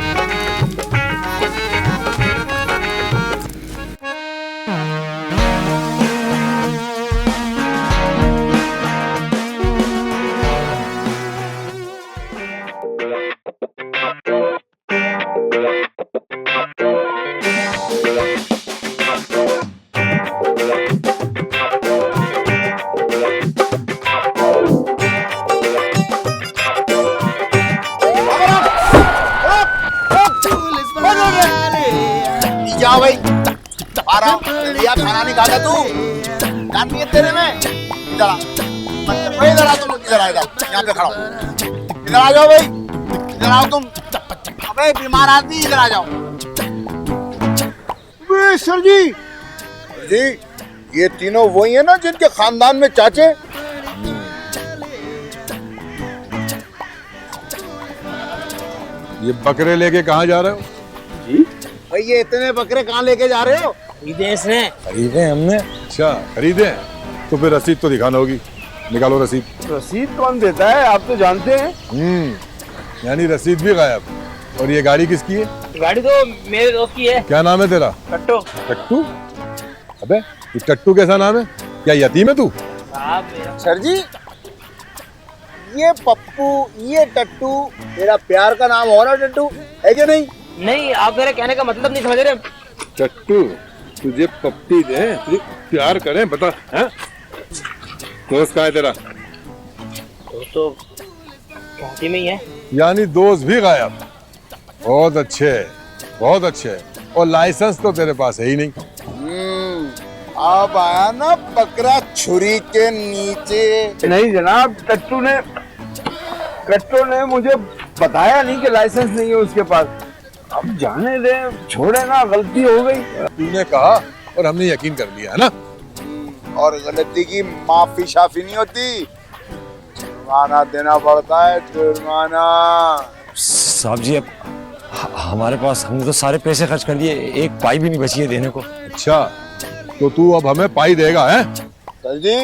जा भाई, आराम लिया, खाना नहीं खाता तू? जान नहीं है तेरे में? इधर आ, इधर आ, तुम लोग इधर आ, इधर यहाँ पे खड़ा हो। इधर आ जाओ भाई, इधर आओ तुम। अबे बीमार आदमी इधर आ जाओ। सर जी, ये तीनों वही है ना जिनके खानदान में चाचे? ये बकरे लेके कहाँ जा रहे हो? जी भाई ये इतने बकरे कहाँ लेके जा रहे हो? खरीदे इसने। खरीदे हमने। अच्छा खरीदे हैं? तो फिर रसीद तो दिखाना होगी। निकालो रसीद। रसीद कौन देता है, आप तो जानते हैं। यानी रसीद भी गायब। और ये गाड़ी किसकी है? गाड़ी तो मेरे दोस्त की है। क्या नाम है तेरा? टट्टू। टट्टू? अबे ये टट्टू कैसा नाम है? क्या यतीम है तू? सर जी ये पप्पू ये टट्टू मेरा प्यार का नाम हो रहा टट्टू है कि नहीं? नहीं, आप मेरे कहने का मतलब नहीं समझ रहे। टट्टू तुझे पप्पी दे, तुझे प्यार करें, बता हैं? दोस्त कहाँ है तेरा? दोस्त तो पार्टी में ही है। यानी दोस्त भी गायब। बहुत अच्छे, बहुत अच्छे। और लाइसेंस तो तेरे पास है ही नहीं। अब आया ना बकरा छुरी के नीचे। नहीं जनाब, टट्टू ने मुझे बताया नहीं कि लाइसेंस नहीं है उसके पास। अब जाने दे, छोड़े ना, गलती हो गई। तूने कहा और हमने यकीन कर लिया है ना। और गलती की माफी शाफी नहीं होती, जुर्माना देना पड़ता है, जुर्माना। साहब जी अब हमारे पास, हमने तो सारे पैसे खर्च कर दिए, एक पाई भी नहीं बची है देने को। अच्छा तो तू अब हमें पाई देगा है? सर जी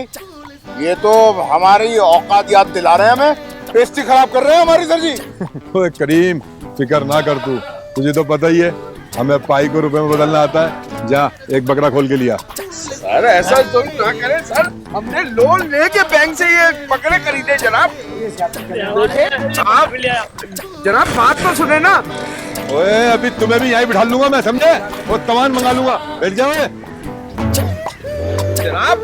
ये तो हमारी औकात याद दिला रहे हैं, हमें पेस्ट्री खराब कर रहे हैं हमारी। सर जी ओए करीम फिक्र ना कर तू, तुझे तो पता ही है हमें पाई को रुपए में बदलना आता है। जा एक बकरा खोल के लिया। सर ऐसा तो ना करें सर, हमने लोन लेके बैंक से ये बकरे खरीदे जनाब। जनाब बात तो सुने ना। ओए अभी तुम्हें भी यहीं बिठा लूंगा मैं, समझे? और तवान मंगा लूंगा, बैठ जाओ जनाब।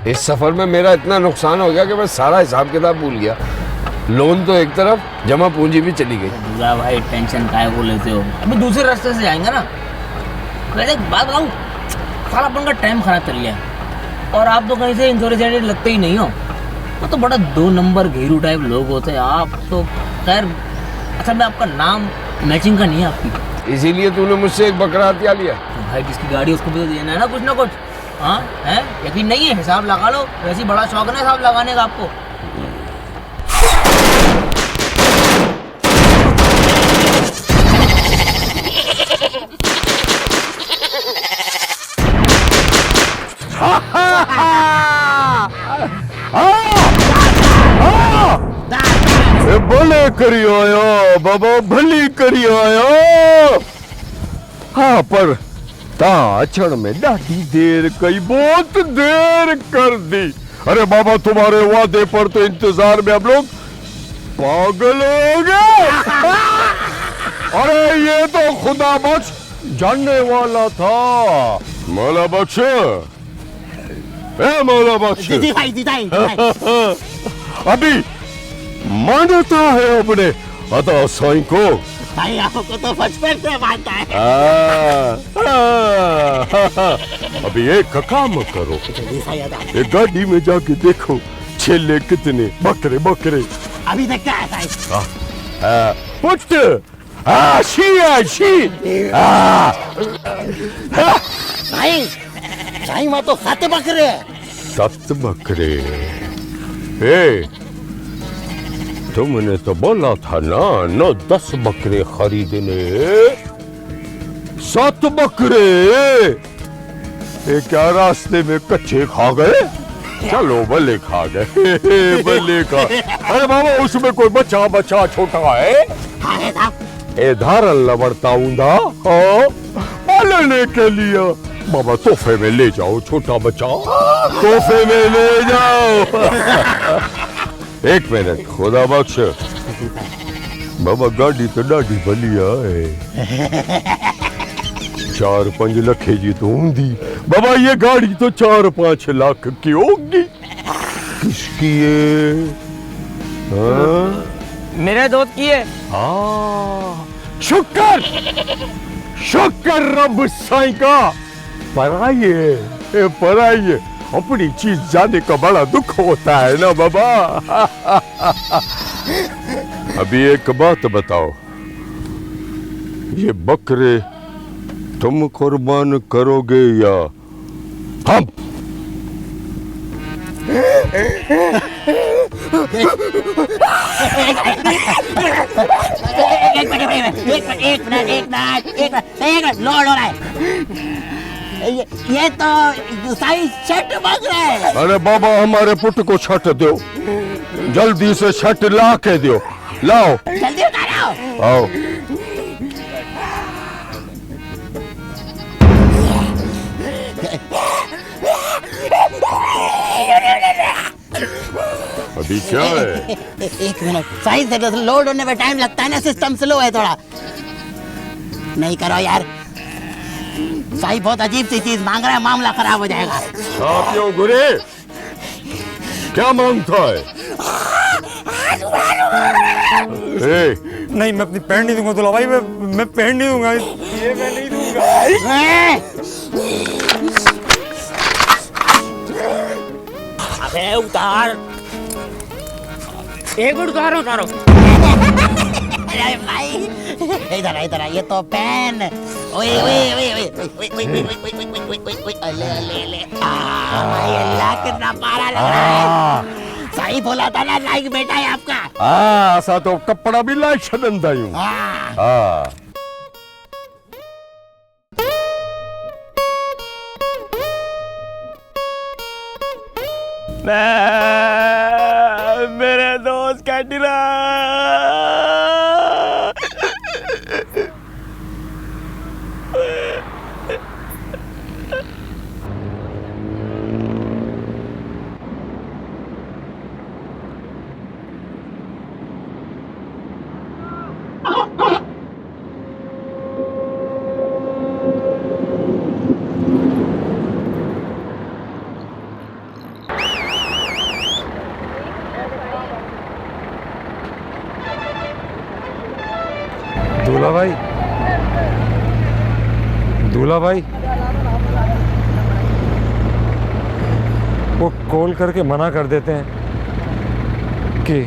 इस सफर में मेरा इतना नुकसान हो गया कि मैं सारा हिसाब किताब भूल गया। लोन तो एक तरफ, जमा पूंजी भी चली गई। दूल्हा भाई टेंशन काहे को लेते हो? अभी दूसरे रास्ते से जाएंगे ना। वैसे एक बात बताऊं, साला अपन का टाइम खराब कर लिया और आप तो कहीं से इंश्योरेंस एजेंट लगते ही नहीं हो। वो तो बड़ा 2 नंबर घेरू टाइप लोग होते हैं आप तो। खैर असल में आपका नाम मैचिंग का नहीं है आपकी। इसीलिए तूने मुझसे एक बकरा हत्या लिया। तो भाई जिसकी गाड़ी उसको भी तो देना है ना कुछ ना कुछ। हाँ है, यकीन नहीं है? हिसाब लगा लो। वैसे बड़ा शौक है ना हिसाब लगाने का आपको। भले करी आया बाबा, भली करी आया। हाँ पर ता अचण में डाढी देर कई, बहुत देर कर दी। अरे बाबा तुम्हारे वादे पर तो इंतजार में हम लोग पागल हो गए। अरे ये तो खुदा बख्श जानने वाला था। मौला बख्श, मौला बख्श अभी मानता है अपने अदा साईं को। भाई आपको तो बचपन से मानता है। अभी एक काम करो, एक गाड़ी में जाके देखो छेले कितने बकरे बकरे। अभी तक क्या है पुट शी भाई वहाँ तो 7 बकरे हैं। 7 बकरे? तुमने तो बोला था ना 9-10 बकरे खरीदने। 7 बकरे? ये क्या रास्ते में कच्चे खा गए? चलो भले खा गए, भले खा। अरे बाबा उसमें कोई बच्चा बच्चा छोटा है? ए धारल लबड़ता ऊंधा पालने के लिए। बाबा तोहफे में ले जाओ छोटा बच्चा, तोहफे में ले जाओ। एक मिनट खुदा बख्श, बाबा गाड़ी तो डाढ़ी भलिया है। 4-5 लाख जी तो होंगी बाबा, ये गाड़ी तो 4-5 लाख की होगी। किसकी है? मेरे दोस्त की है। शुक्र रब साईं का। पराइए अपनी चीज जाने का बड़ा दुख होता है ना बाबा। अभी एक बात बताओ, ये बकरे तुम कुर्बान करोगे या थम। एक मिनट लोड हो रहा है। ये तो साई शर्ट मांग रहा है। अरे बाबा हमारे पुट को छट दो, जल्दी से छट ला के दो। लाओ जल्दी उतारो। आओ। अभी क्या है? एक मिनट, साई से लोड होने में टाइम लगता है ना, सिस्टम स्लो है थोड़ा। नहीं करो यार, साई बहुत अजीब सी चीज मांग रहा है, मामला खराब हो जाएगा। क्यों गुरे, क्या मांगता है? नहीं मैं अपनी पैंट नहीं दूंगा दुला भाई, मैं पैंट नहीं दूंगा, ये मैं नहीं दूंगा। अबे उतार, एक मिनट उतारो उतारो। अरे भाई इधर इधर ये तो पेन। ओए ओए ओए ओए ओए ओए ओए ओए ओए अले अले अले, भाई अल्लाह कितना प्यारा लग रहा है। सही बोला था ना, लाइक बेटा है आपका। हाँ ऐसा तो कपड़ा भी लाइक छदंदा यूं। हाँ मेरे दोस्त कैटरीना। दूल्हा भाई वो कॉल करके मना कर देते हैं कि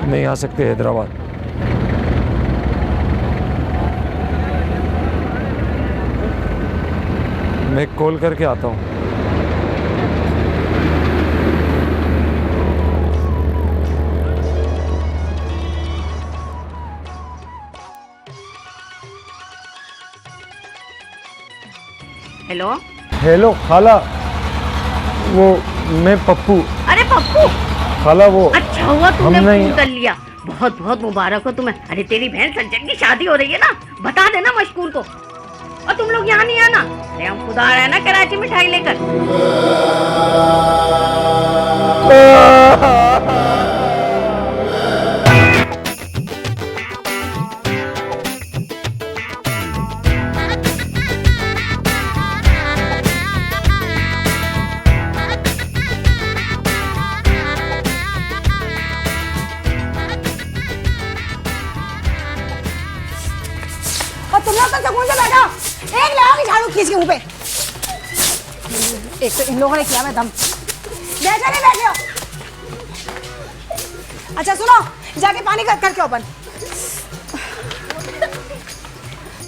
नहीं आ सकते हैदराबाद। मैं कॉल करके आता हूँ। हेलो हेलो खाला, वो मैं पप्पू। अरे पप्पू, खाला वो अच्छा हुआ तुमने हम नहीं फोन कर लिया, बहुत बहुत मुबारक हो तुम्हें। अरे तेरी बहन संजन की शादी हो रही है ना, बता देना मशकूर को। और तुम लोग यहाँ नहीं आना, अरे हम खुद आ रहे हैं ना कराची मिठाई लेकर। तुम लोग तो सुकून से बैठो, एक लगाओगी झाड़ू खींच के मुंह पे। एक तो इन लोगों ने किया मैं दम। बैठो नहीं बैठे हो? अच्छा सुनो, जाके पानी करके ओपन।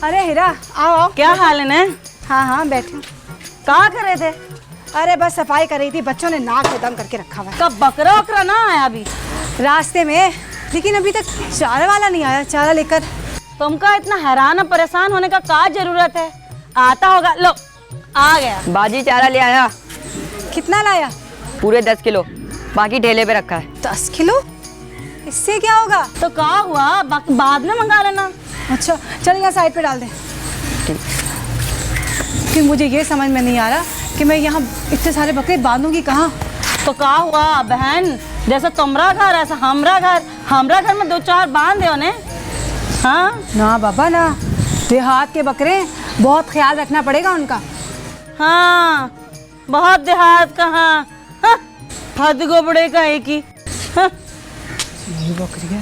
अरे हीरा आओ। क्या हाल है ना? हाँ हाँ बैठो। कहाँ कर रहे थे? अरे बस सफाई कर रही थी, बच्चों ने नाक में दम करके रखा हुआ है। कब बकरा वकरा ना आया अभी? रास्ते में, लेकिन अभी तक चारा वाला नहीं आया चारा लेकर। तुमका इतना हैरान और परेशान होने का क्या जरूरत है? आता होगा। लो आ गया। बाजी चारा ले आया। कितना लाया? पूरे 10 किलो, बाकी ठेले पे रखा है। 10 किलो? इससे क्या होगा? तो क्या हुआ, बाद में मंगा लेना। अच्छा चल यहाँ साइड पे डाल दे। कि मुझे ये समझ में नहीं आ रहा कि मैं यहाँ इतने सारे बकरे बांधूंगी कहाँ। तो क्या हुआ बहन, जैसा तुम्हारा घर ऐसा हमारा घर में 2-4 बांध दो ने। हाँ ना बाबा ना, देहात के बकरे, बहुत ख्याल रखना पड़ेगा उनका। हाँ बहुत देहात का। हाँ हद गोबड़े का एक ही। हाँ। ये बकरी है।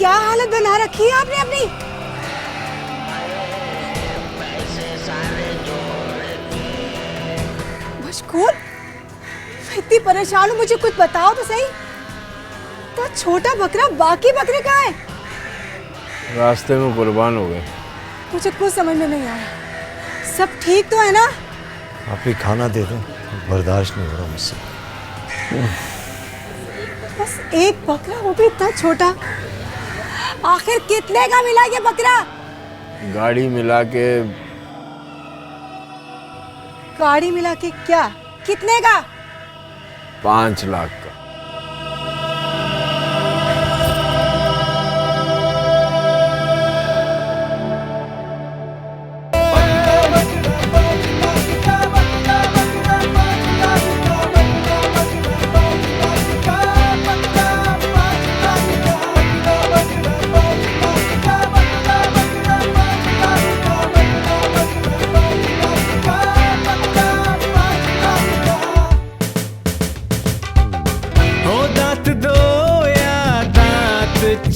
क्या हालत बना रखी है आपने अपनी? मशकूर, मैं इतनी परेशान हूँ, मुझे कुछ बताओ तो सही। तो छोटा बकरा, बाकी बकरे कहाँ हैं? रास्ते में कुर्बान हो गए। मुझे कुछ समझ में नहीं आ रहा। सब ठीक तो है ना? आप ही खाना दे दें, बर्दाश्त नहीं हो रहा मुझसे। बस एक बकरा, वो भी इतना छोटा। आखिर कितने का मिला ये बकरा? गाड़ी मिला के। गाड़ी मिला के क्या? कितने का? 5 लाख का।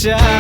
चार